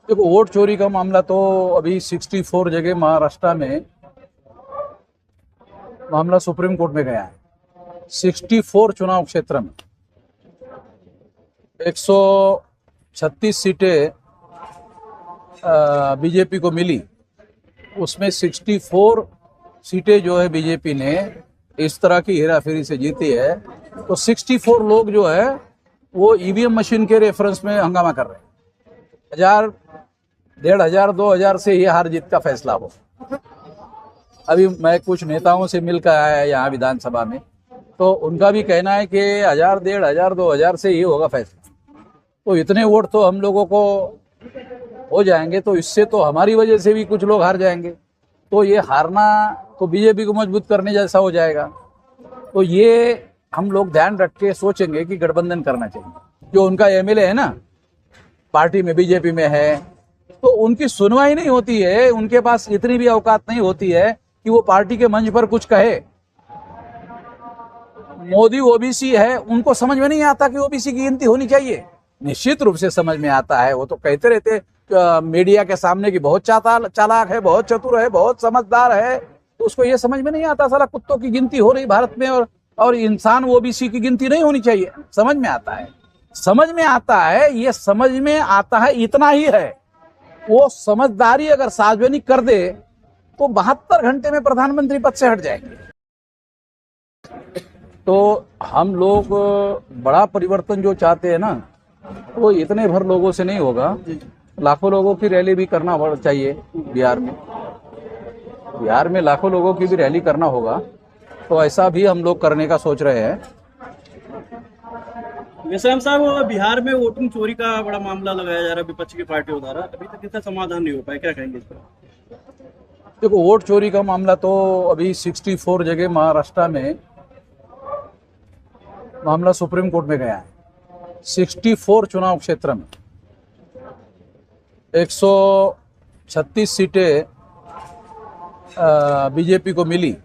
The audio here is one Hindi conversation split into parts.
देखो, वोट चोरी का मामला तो अभी 64 जगह महाराष्ट्र में मामला सुप्रीम कोर्ट में गया है। 64 चुनाव क्षेत्र में 136 सीटें बीजेपी को मिली। उसमें 64 सीटें जो है बीजेपी ने इस तरह की हेराफेरी से जीती है। तो 64 लोग जो है वो ईवीएम मशीन के रेफरेंस में हंगामा कर रहे हैं। 1000, 1500, 2000 से ये हार जीत का फैसला हो। अभी मैं कुछ नेताओं से मिलकर आया यहाँ विधानसभा में, तो उनका भी कहना है कि 1000, 1500, 2000 से ही होगा फैसला। तो इतने वोट तो हम लोगों को हो जाएंगे, तो इससे तो हमारी वजह से भी कुछ लोग हार जाएंगे। तो ये हारना तो बीजेपी को मजबूत करने जैसा हो जाएगा। तो ये हम लोग ध्यान रख के सोचेंगे कि गठबंधन करना चाहिए। जो उनका एमएलए है ना, पार्टी में बीजेपी में है, तो उनकी सुनवाई नहीं होती है। उनके पास इतनी भी औकात नहीं होती है कि वो पार्टी के मंच पर कुछ कहे। मोदी ओबीसी है, उनको समझ में नहीं आता कि ओबीसी की गिनती होनी चाहिए। निश्चित रूप से समझ में आता है, वो तो कहते रहते मीडिया के सामने की बहुत चालाक है, बहुत चतुर है, बहुत समझदार है। तो उसको ये समझ में नहीं आता साला कुत्तों की गिनती हो रही भारत में और इंसान ओबीसी की गिनती नहीं होनी चाहिए। समझ में आता है, समझ में आता है, ये समझ में आता है, इतना ही है। वो समझदारी अगर सार्वजनिक कर दे तो 72 घंटे में प्रधानमंत्री पद से हट जाएंगे। तो हम लोग बड़ा परिवर्तन जो चाहते हैं ना, वो इतने भर लोगों से नहीं होगा। लाखों लोगों की रैली भी करना चाहिए बिहार में लाखों लोगों की भी रैली करना होगा। तो ऐसा भी हम लोग करने का सोच रहे हैं। मेश्राम साहब, बिहार में वोटिंग चोरी का बड़ा मामला लगाया जा रहा है विपक्ष की पार्टियों द्वारा, अभी तक इसका समाधान नहीं हो पाया, क्या कहेंगे इस पर? देखो, वोट चोरी का मामला तो अभी 64 जगह महाराष्ट्र में मामला सुप्रीम कोर्ट में गया है। 64 चुनाव क्षेत्र में 136 सीटें बीजेपी को मिली।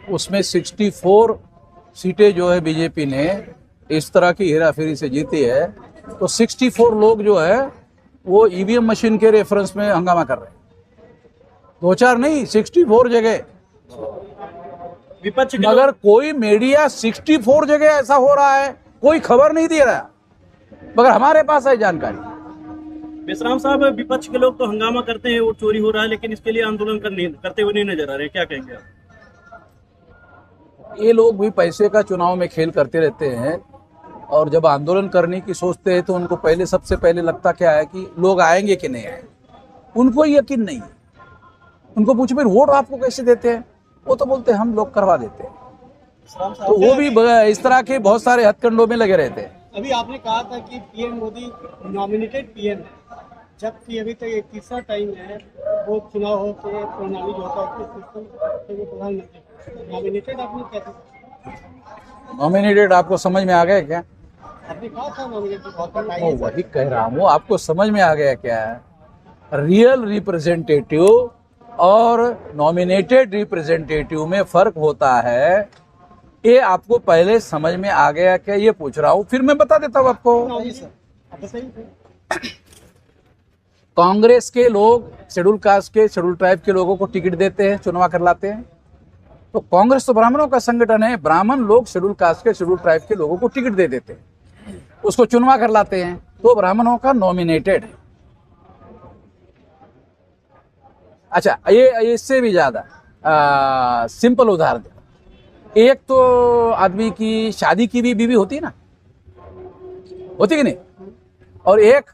उसमें 64 सीटें जो है बीजेपी ने इस तरह की हेराफेरी से जीती है। तो 64 लोग जो है वो ईवीएम मशीन के रेफरेंस में हंगामा कर रहे हैं। 2-4 नहीं, 64 जगह। विपक्ष मगर कोई मीडिया 64 जगह ऐसा हो रहा है कोई खबर नहीं दे रहा, मगर हमारे पास है जानकारी। मेश्राम साहब, विपक्ष के लोग तो हंगामा करते हैं वोट चोरी हो रहा है, लेकिन इसके लिए आंदोलन करते हुए नहीं नजर आ रहे, क्या कहेंगे आप? ये लोग भी पैसे का चुनाव में खेल करते रहते हैं, और जब आंदोलन करने की सोचते हैं तो उनको सबसे पहले लगता क्या है कि लोग आएंगे कि नहीं आएंगे। उनको यकीन नहीं है। उनको पूछो फिर वोट आपको कैसे देते हैं, वो तो बोलते हैं हम लोग करवा देते हैं। तो वो भी इस तरह के बहुत सारे हथकंडों में लगे रहते हैं। अभी आपने कहा था कि पीएम मोदी नॉमिनेटेड पीएम है, जबकि अभी तक एक तीसरा टाइम है वो चुनाव हो तो प्रणाली जो होता है तो प्रधानमंत्री नॉमिनेटेड। आपने क्या नॉमिनेटेड आपको समझ में आ गया क्या? आपने कहा था नॉमिनेटेड, वही कह रहा हूँ, आपको समझ में आ गया क्या? रियल रिप्रेजेंटेटिव और नॉमिनेटेड रिप्रेजेंटेटिव में फर्क होता है। ये आपको पहले समझ में आ गया क्या, ये पूछ रहा हूँ, फिर मैं बता देता हूँ आपको। कांग्रेस के लोग शेड्यूल कास्ट के, शेड्यूल ट्राइब के लोगों को टिकट देते हैं, चुनाव कर लाते हैं। तो कांग्रेस तो ब्राह्मणों का संगठन है, ब्राह्मण लोग शेड्यूल कास्ट के, शेड्यूल ट्राइब के लोगों को टिकट दे देते हैं, उसको चुनाव कर लाते हैं। तो ब्राह्मणों का नॉमिनेटेड है। अच्छा, ये इससे भी ज्यादा सिंपल उदाहरण, एक तो आदमी की शादी की भी बीवी होती है ना, होती कि नहीं, और एक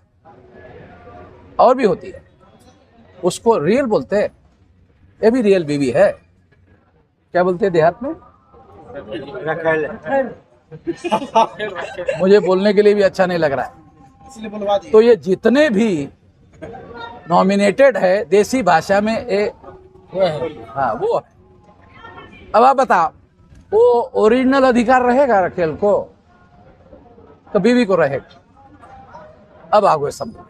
और भी होती है, उसको रियल बोलते हैं। ये भी रियल बीवी है। क्या बोलते हैं देहात में? मुझे बोलने के लिए भी अच्छा नहीं लग रहा है। तो ये जितने भी नॉमिनेटेड है देसी भाषा में हाँ वो है। अब आप बताओ, वो ओरिजिनल अधिकार रहेगा रखेल को तो बीवी को रहेगा? अब आगे समझो।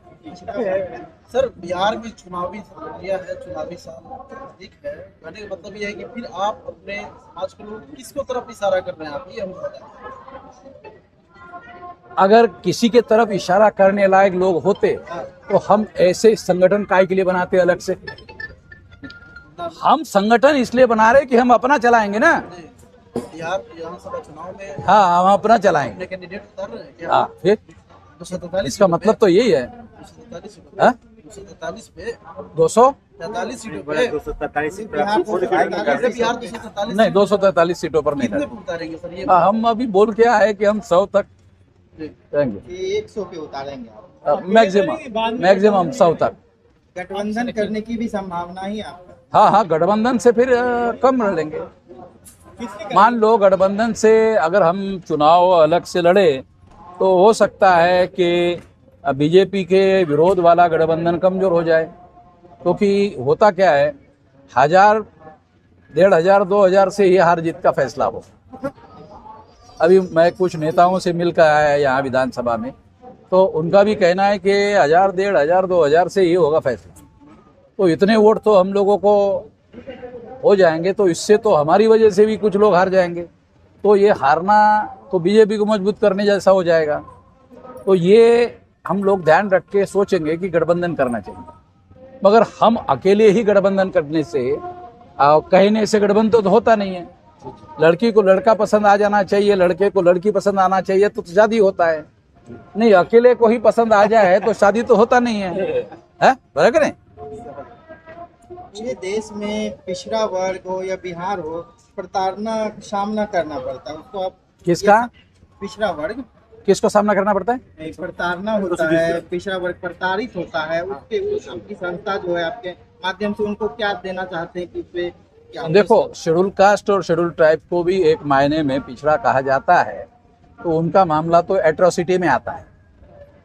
सर, बिहार में चुनावी प्रक्रिया है, चुनावी साल ठीक है, कहने का मतलब ये है कि फिर आप अपने समाज को लोग किसको तरफ इशारा कर रहे हैं आप, ये हम अगर किसी के तरफ इशारा करने लायक लोग होते तो हम ऐसे संगठन काय के लिए बनाते अलग से? हम संगठन इसलिए बना रहे कि हम अपना चलाएंगे ना। बिहार विधानसभा चुनाव में हाँ, हम अपना चलाएंगे। अपने कैंडिडेट उतार रहे हैं क्या? हाँ, फिर 243 इसका मतलब तो यही है। 243 सीटों हाँ? 243 पे 243 सीटों पे बिहार को बिहार 243 नहीं, 243 सीटों पर नहीं कितने लड़े। पे उतारेंगे सर ये? हाँ, हम अभी बोल क्या है कि हम 100 तक जाएंगे, 100 पे उतारेंगे आप। मैक्सिमम 100 तक। गठबंधन करने की भी संभावना ही आपका? हाँ हाँ, गठबंधन से फिर कम लड़ेंगे। मान लो गठबंधन से अगर हम चुनाव अलग से लड़े तो हो सकता है कि बीजेपी के विरोध वाला गठबंधन कमजोर हो जाए, क्योंकि होता क्या है, 1000, 1500, 2000 से ही हार जीत का फैसला हो। अभी मैं कुछ नेताओं से मिलकर आया यहाँ विधानसभा में, तो उनका भी कहना है कि 1000, 1500, 2000 से ही होगा फैसला। तो इतने वोट तो हम लोगों को हो जाएंगे, तो इससे तो हमारी वजह से भी कुछ लोग हार जाएंगे, तो ये हारना तो बीजेपी को मजबूत करने जैसा हो जाएगा। तो ये हम लोग ध्यान रख के सोचेंगे कि गठबंधन करना चाहिए, मगर हम अकेले ही गठबंधन करने से कहने से गठबंधन तो होता नहीं है। लड़की को लड़का पसंद आ जाना चाहिए, लड़के को लड़की पसंद आना चाहिए तो शादी होता है। नहीं, अकेले को ही पसंद आ जाए तो शादी तो होता नहीं है, बराबर नहीं? ये देश में पिछड़ा वर्ग हो या बिहार हो, प्रताड़ना का सामना करना पड़ता है उसको। आप किसका? पिछड़ा वर्ग किसको सामना करना पड़ता है? प्रताड़ना होता है, पिछड़ा वर्ग प्रताड़ित होता है, उसके आपकी संस्था जो है आपके माध्यम से उनको क्या देना चाहते हैं कि उसपे क्या? देखो, शेड्यूल कास्ट और शेड्यूल ट्राइब को भी एक मायने में पिछड़ा कहा जाता है, तो उनका मामला तो एट्रोसिटी में आता है,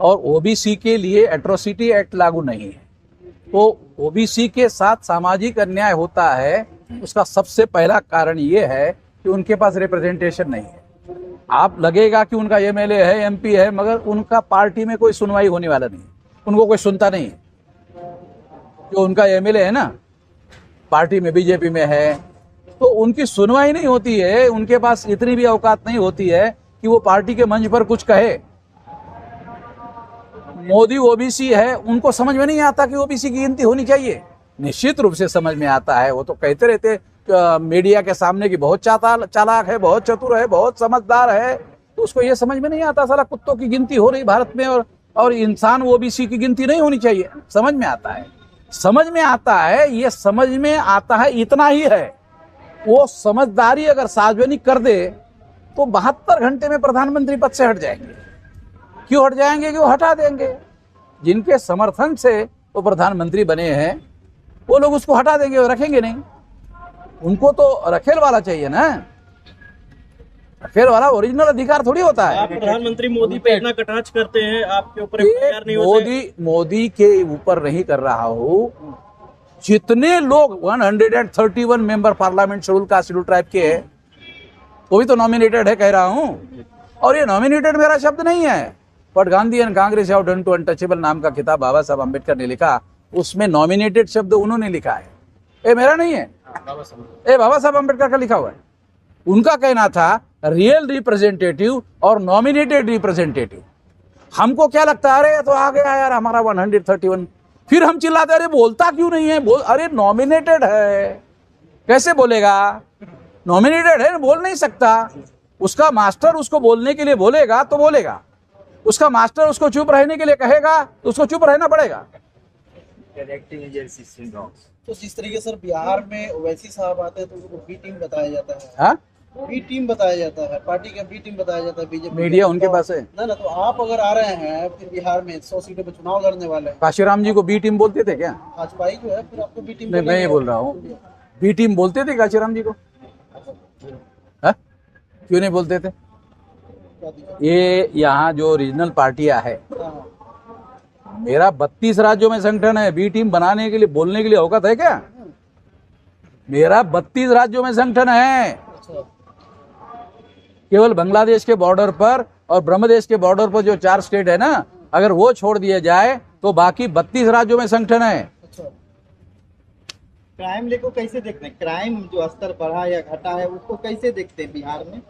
और ओबीसी के लिए एट्रोसिटी एक्ट लागू नहीं है। तो ओबीसी के साथ सामाजिक अन्याय होता है, उसका सबसे पहला कारण ये है कि उनके पास रिप्रेजेंटेशन नहीं है। आप लगेगा कि उनका एमएलए है, एमपी है, मगर उनका पार्टी में कोई सुनवाई होने वाला नहीं, उनको कोई सुनता नहीं है। जो उनका एमएलए है ना, पार्टी में बीजेपी में है, तो उनकी सुनवाई नहीं होती है, उनके पास इतनी भी औकात नहीं होती है कि वो पार्टी के मंच पर कुछ कहे। मोदी ओबीसी है, उनको समझ में नहीं आता कि ओबीसी की गिनती होनी चाहिए। निश्चित रूप से समझ में आता है, वो तो कहते रहते मीडिया के सामने कि बहुत चालाक है, बहुत चतुर है, बहुत समझदार है, तो उसको ये समझ में नहीं आता साला कुत्तों की गिनती हो रही भारत में, और इंसान ओबीसी की गिनती नहीं होनी चाहिए। समझ में आता है, समझ में आता है, ये समझ में आता है, इतना ही है। वो समझदारी अगर सार्वजनिक कर दे तो 72 घंटे में प्रधानमंत्री पद से हट जाएंगे। क्यों हट जाएंगे? कि वो हटा देंगे। जिनके समर्थन से वो प्रधानमंत्री बने हैं वो लोग उसको हटा देंगे, वो रखेंगे नहीं। उनको तो रखेल वाला चाहिए ना, रखेल वाला ओरिजिनल अधिकार थोड़ी होता है। आप प्रधानमंत्री मोदी पे इतना कटाक्ष करते हैं, आपके ऊपर एफआईआर नहीं होते? मोदी के ऊपर नहीं कर रहा हूं, जितने लोग 131 member parliament schedule caste schedule tribe के हैं वो भी तो नॉमिनेटेड है, कह रहा हूं। और ये नॉमिनेटेड मेरा शब्द नहीं है, but Gandhi and Congress have done to untouchable नाम का किताब बाबा साहब अम्बेडकर ने लिखा, उसमें नॉमिनेटेड शब्द उन्होंने लिखा है, ये मेरा नहीं है, ये बाबा साहब अम्बेडकर का लिखा हुआ है। उनका कहना था रियल रिप्रेजेंटेटिव और नॉमिनेटेड रिप्रेजेंटेटिव। हमको क्या लगता है, अरे तो आ गया यार हमारा 131, फिर हम चिल्लाते अरे बोलता क्यों नहीं है? अरे नॉमिनेटेड है, कैसे बोलेगा? नॉमिनेटेड है, बोल नहीं सकता। उसका मास्टर उसको बोलने के लिए बोलेगा तो बोलेगा, उसका मास्टर उसको चुप रहने के लिए कहेगा तो उसको चुप रहना पड़ेगा। तो जिस तरीके से बिहार में ओवैसी साहब आते हैं तो उनको बी टीम बताया जाता है, हाँ, बी टीम बताया जाता है, पार्टी का बी टीम बताया जाता है बीजेपी। मीडिया उनके पास है ना, तो आप अगर आ रहे हैं फिर बिहार में 100 सीटों पे चुनाव लड़ने वाले हैं, काशीराम जी को बी टीम बोलते थे क्या? भाजपा ही जो है फिर आपको बी टीम। नहीं, मैं ये बोल रहा हूँ, बी टीम बोलते थे काशीराम जी को? हाँ? क्यों नहीं बोलते थे? ये यहाँ जो रीजनल पार्टियां है, मेरा 32 राज्यों में संगठन है, बी टीम बनाने के लिए बोलने के लिए औकात है क्या? मेरा 32 राज्यों में संगठन है। केवल बांग्लादेश के बॉर्डर पर और ब्रह्मदेश के बॉर्डर पर जो 4 स्टेट है ना, अगर वो छोड़ दिया जाए तो बाकी 32 राज्यों में संगठन है। क्राइम लेको कैसे देखते हैं? क्राइम जो स्तर बढ़ा या घटा है उसको कैसे देखते हैं बिहार में?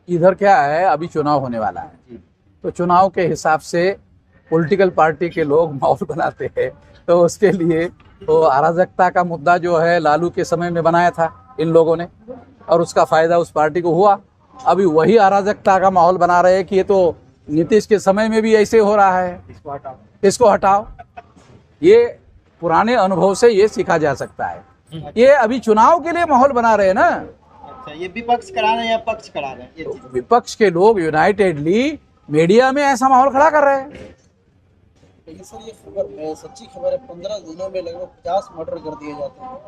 इधर क्या है, अभी चुनाव होने वाला है, तो चुनाव के हिसाब से पॉलिटिकल पार्टी के लोग माहौल बनाते हैं। तो उसके लिए तो अराजकता का मुद्दा जो है लालू के समय में बनाया था इन लोगों ने, और उसका फायदा उस पार्टी को हुआ। अभी वही अराजकता का माहौल बना रहे हैं कि ये तो नीतीश के समय में भी ऐसे हो रहा है, इसको हटाओ। ये पुराने अनुभव से ये सीखा जा सकता है। ये अभी चुनाव के लिए माहौल बना रहे हैं ना। अच्छा, ये विपक्ष करा रहे हैं या पक्ष करा रहे हैं ये चीज? विपक्ष के लोग यूनाइटेडली मीडिया में ऐसा माहौल खड़ा कर रहे हैं। लेकिन सर ये खबर है, सच्ची खबर है, 15 दिनों में लगभग 50 मर्डर कर दिए जाते हैं।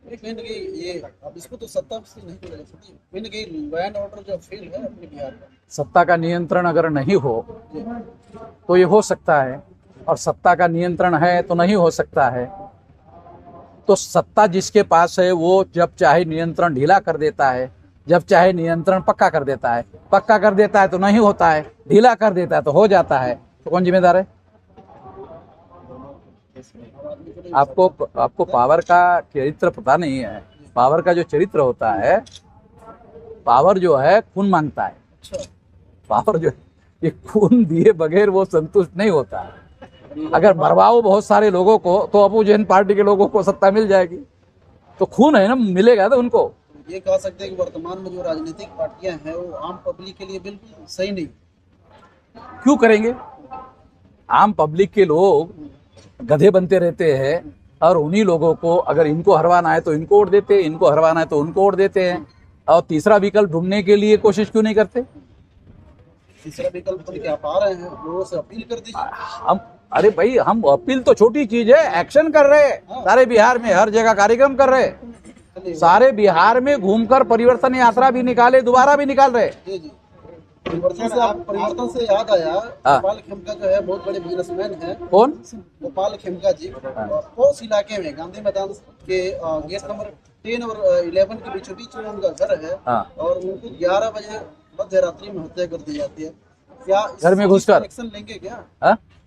ये कहीं ना कहीं ये अब इसको तो सत्ता से नहीं बोला जा सकती, कहीं ना कहीं लॉ एंड ऑर्डर जो फेल है अपने बिहार में। सत्ता का नियंत्रण अगर नहीं हो तो ये हो सकता है, और सत्ता का नियंत्रण है तो नहीं हो सकता है। तो सत्ता जिसके पास है वो जब चाहे नियंत्रण ढीला कर देता है, जब चाहे नियंत्रण पक्का कर देता है। पक्का कर देता है तो नहीं होता है, ढीला कर देता है तो हो जाता है। तो कौन जिम्मेदार है? आपको पावर का चरित्र पता नहीं है। पावर का जो चरित्र होता है, पावर जो है खून मांगता है। पावर जो ये खून दिए बगैर वो संतुष्ट नहीं होता है। अगर मरवाओ बहुत सारे लोगों को तो अपोजिशन पार्टी के लोगों को सत्ता मिल जाएगी। तो खून है ना, मिलेगा तो उनको। ये कह सकते हैं कि वर्तमान में जो राजनीतिक पार्टियां हैं वो आम पब्लिक के लिए बिल्कुल सही नहीं। क्यों करेंगे? आम पब्लिक के लोग गधे बनते रहते हैं, और उन्हीं लोगों को अगर इनको हरवाना है तो इनको वोट देते हैं, इनको हरवाना है तो उनको वोट देते हैं। और तीसरा विकल्प ढूंढने के लिए कोशिश क्यों नहीं करते? तीसरा विकल्प तो क्या पा रहे हैं, लोगों से अपील कर दीजिए। हम अरे भाई, हम अपील तो छोटी चीज है, एक्शन कर रहे हैं। सारे बिहार में हर जगह कार्यक्रम कर रहे हैं। सारे बिहार में घूमकर परिवर्तन यात्रा भी निकाले, दोबारा भी निकाल रहे। जी जी, परिवर्तन से याद आया, गोपाल खेमका जो है बहुत बड़े बिजनेसमैन है। कौन? गोपाल खेमका जी। उस इलाके में गांधी मैदान के गेट नंबर 10 और 11 के बीचों बीच में उनका घर है। और उनको 11 बजे मध्य रात्रि में हत्या कर दी जाती है। क्या घर में घुसकर एक्शन लेंगे क्या?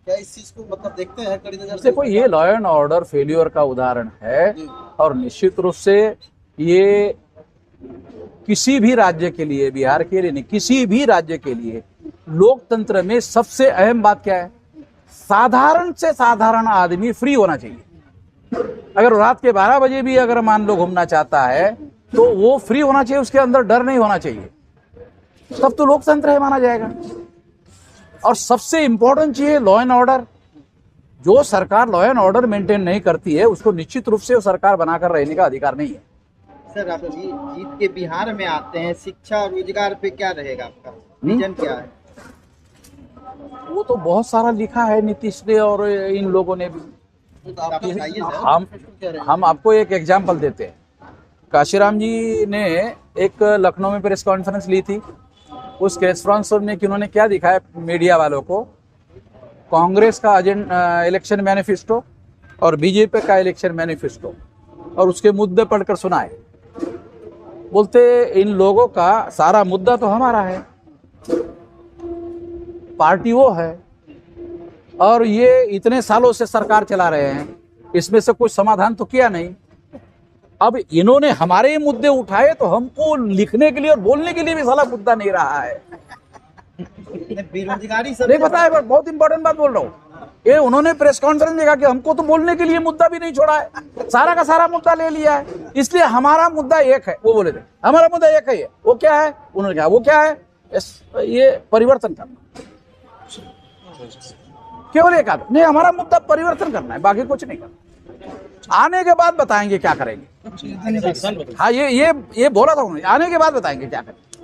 क्या इस चीज को मतलब देखते हैं कड़ी नजर से? देखो, ये लॉ एंड ऑर्डर फेल्योर का उदाहरण है, और निश्चित रूप से ये किसी भी राज्य के लिए, बिहार के लिए नहीं, किसी भी राज्य के लिए लोकतंत्र में सबसे अहम बात क्या है? साधारण से साधारण आदमी फ्री होना चाहिए। अगर रात के 12 बजे भी अगर मान लो घूमना चाहता है तो वो फ्री होना चाहिए, उसके अंदर डर नहीं होना चाहिए। तब तो लोकतंत्र है माना जाएगा। और सबसे इंपॉर्टेंट चीज है लॉ एंड ऑर्डर। जो सरकार लॉ एंड ऑर्डर मेंटेन नहीं करती है उसको निश्चित रूप से वो सरकार बनाकर रहने का अधिकार नहीं है। सर, आप जीत के बिहार में आते हैं, शिक्षा और रोजगार पे क्या रहेगा आपका विजन, क्या है? वो तो बहुत सारा लिखा है नीतीश ने और इन लोगों ने भी। हम आपको एक एग्जाम्पल देते हैं। काशीराम जी ने एक लखनऊ में प्रेस कॉन्फ्रेंस ली थी। उस प्रेस कॉन्फ्रेंस में उन्होंने क्या दिखाया मीडिया वालों को? कांग्रेस का इलेक्शन मैनिफेस्टो और बीजेपी का इलेक्शन मैनिफेस्टो, और उसके मुद्दे पढ़कर सुनाए। बोलते इन लोगों का सारा मुद्दा तो हमारा है, पार्टी वो है, और ये इतने सालों से सरकार चला रहे हैं, इसमें से कुछ समाधान तो किया नहीं। अब इन्होंने हमारे ही मुद्दे उठाए तो हमको लिखने के लिए और बोलने के लिए भी साला मुद्दा नहीं रहा है। बेरोजगारी सब नहीं पता है, पर बहुत इंपॉर्टेंट बात बोल रहा हूँ। ये उन्होंने प्रेस कॉन्फ्रेंस में कहा कि हमको तो बोलने के लिए मुद्दा भी नहीं छोड़ा है, सारा का सारा मुद्दा ले लिया है। इसलिए हमारा मुद्दा एक है, वो बोले थे हमारा मुद्दा एक है। वो क्या है? उन्होंने कहा वो क्या है? ये परिवर्तन करना, केवल एक आदमी नहीं, हमारा मुद्दा परिवर्तन करना है, बाकी कुछ नहीं करना। आने के बाद बताएंगे क्या करेंगे। हाँ, ये बोला था उन्होंने, आने के बाद बताएंगे क्या करेंगे।